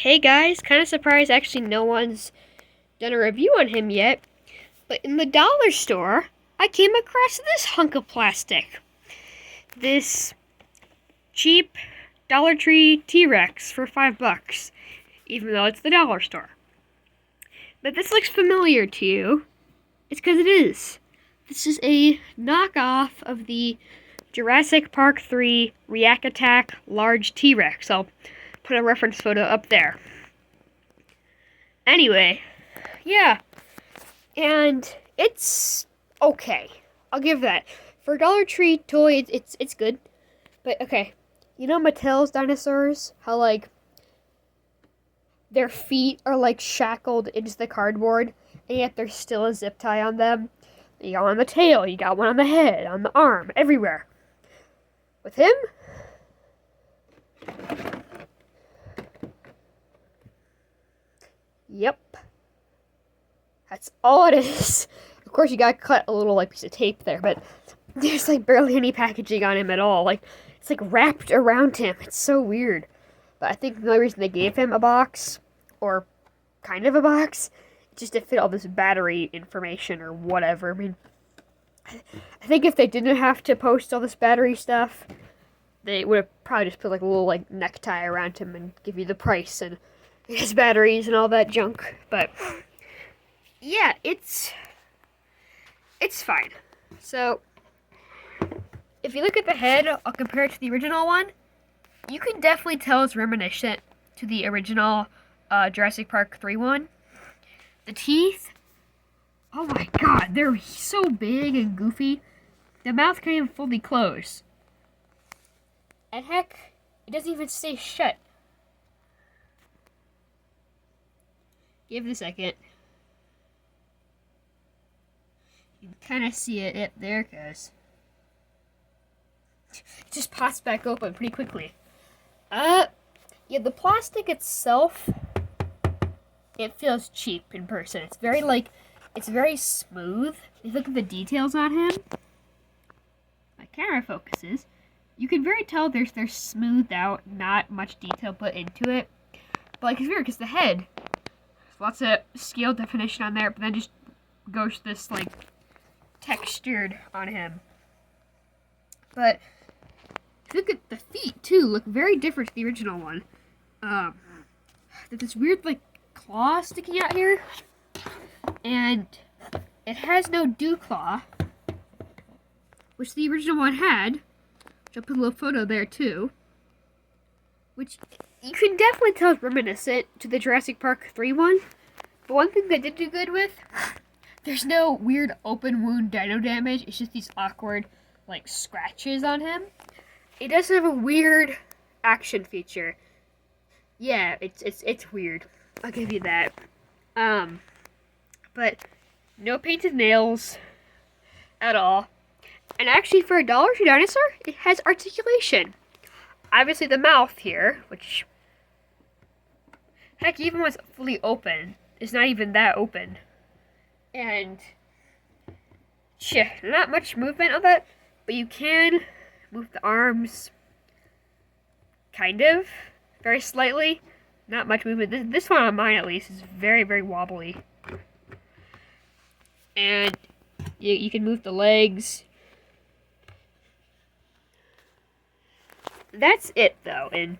Hey guys, kind of surprised actually no one's done a review on him yet, but in the dollar store, I came across this hunk of plastic. This cheap Dollar Tree T-Rex for $5, even though it's the dollar store. But this looks familiar to you. It's because it is. This is a knockoff of the Jurassic Park 3 React Attack Large T-Rex. I'll put a reference photo up there. Anyway, yeah, and it's okay. I'll give that. For a Dollar Tree toy, it's good. But okay, you know Mattel's dinosaurs? How like their feet are like shackled into the cardboard, and yet there's still a zip tie on them. You got one on the tail, you got one on the head, on the arm, everywhere. With him, yep. That's all it is. Of course, you gotta cut a little like piece of tape there, but there's like barely any packaging on him at all. Like it's like wrapped around him. It's so weird. But I think the only reason they gave him a box, or kind of a box, just to fit all this battery information or whatever. I mean, I think if they didn't have to post all this battery stuff, they would have probably just put like a little like necktie around him and give you the price and his batteries and all that junk. But yeah, it's fine. So if you look at the head, I'll compare it to the original one. You can definitely tell it's reminiscent to the original Jurassic Park 3 one. The teeth, oh my god, they're so big and goofy. The mouth can't even fully close. And heck, it doesn't even stay shut. Give it a second. You can kind of see it up there, because it just pops back open pretty quickly. Yeah, the plastic itself, it feels cheap in person. It's very it's very smooth. If you look at the details on him, my camera focuses. You can very tell they're smoothed out, not much detail put into it. But like it's weird because the head, lots of scale definition on there, but then just goes this like textured on him. But if you look at the feet too, look very different to the original one. There's this weird like claw sticking out here, and it has no dew claw, which the original one had. Which I'll put a little photo there too. Which you can definitely tell is reminiscent to the Jurassic Park 3 one. But one thing they did do good with, there's no weird open wound dino damage. It's just these awkward like scratches on him. It does have a weird action feature. Yeah, it's weird. I'll give you that. But no painted nails at all. And actually, for a Dollar Tree dinosaur, it has articulation. Obviously, the mouth here, which, heck, even when it's fully open, is not even that open. And, not much movement on that, but you can move the arms, kind of, very slightly. Not much movement. This one on mine, at least, is very, very wobbly. And you can move the legs. That's it, though. And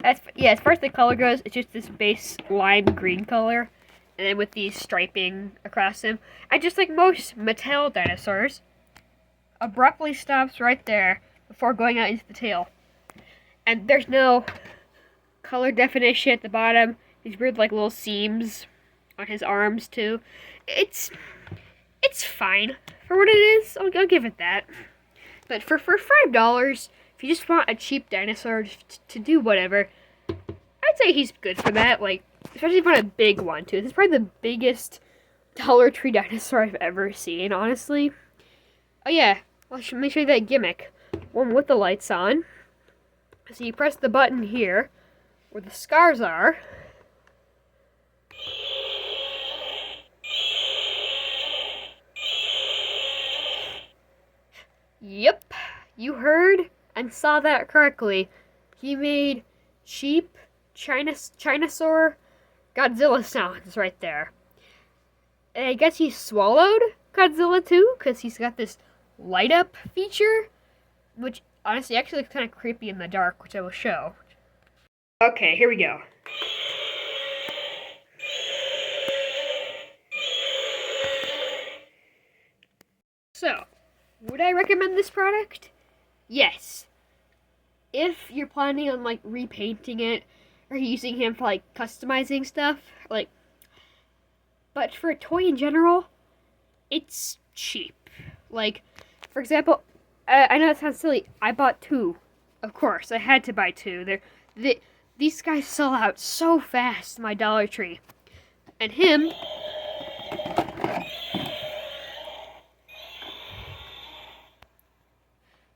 as far as the color goes, it's just this base lime green color, and then with these striping across them. And just like most Mattel dinosaurs, abruptly stops right there before going out into the tail. And there's no color definition at the bottom. These weird like little seams on his arms too. It's fine for what it is. I'll give it that. But for $5. If you just want a cheap dinosaur to do whatever, I'd say he's good for that. Like, especially if you want a big one, too. This is probably the biggest Dollar Tree dinosaur I've ever seen, honestly. Oh, yeah. Let me show you that gimmick. One with the lights on. So you press the button here, where the scars are. Yep. You heard and saw that correctly. He made cheap Chinosaur Godzilla sounds right there. And I guess he swallowed Godzilla too, because he's got this light up feature, which honestly actually looks kind of creepy in the dark, which I will show. Okay, here we go. So, would I recommend this product? Yes. If you're planning on like repainting it or using him for like customizing stuff, like, but for a toy in general, it's cheap. Like, for example, I know it sounds silly. I bought two. Of course, I had to buy two. These guys sell out so fast, my Dollar Tree. And him,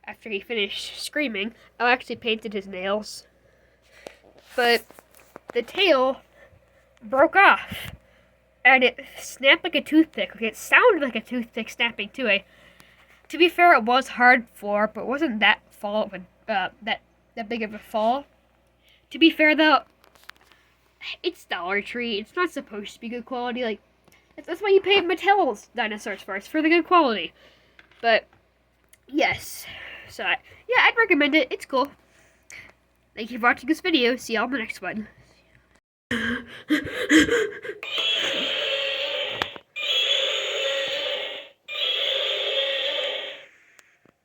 after he finished screaming, I actually painted his nails. But the tail broke off. And it snapped like a toothpick. Like, it sounded like a toothpick snapping too. To be fair, it was hard floor, but it wasn't that that big of a fall. To be fair though, it's Dollar Tree. It's not supposed to be good quality. Like, that's why you pay Mattel's dinosaurs first, for the good quality. But yes, so yeah, I'd recommend it. It's cool. Thank you for watching this video. See y'all in the next one.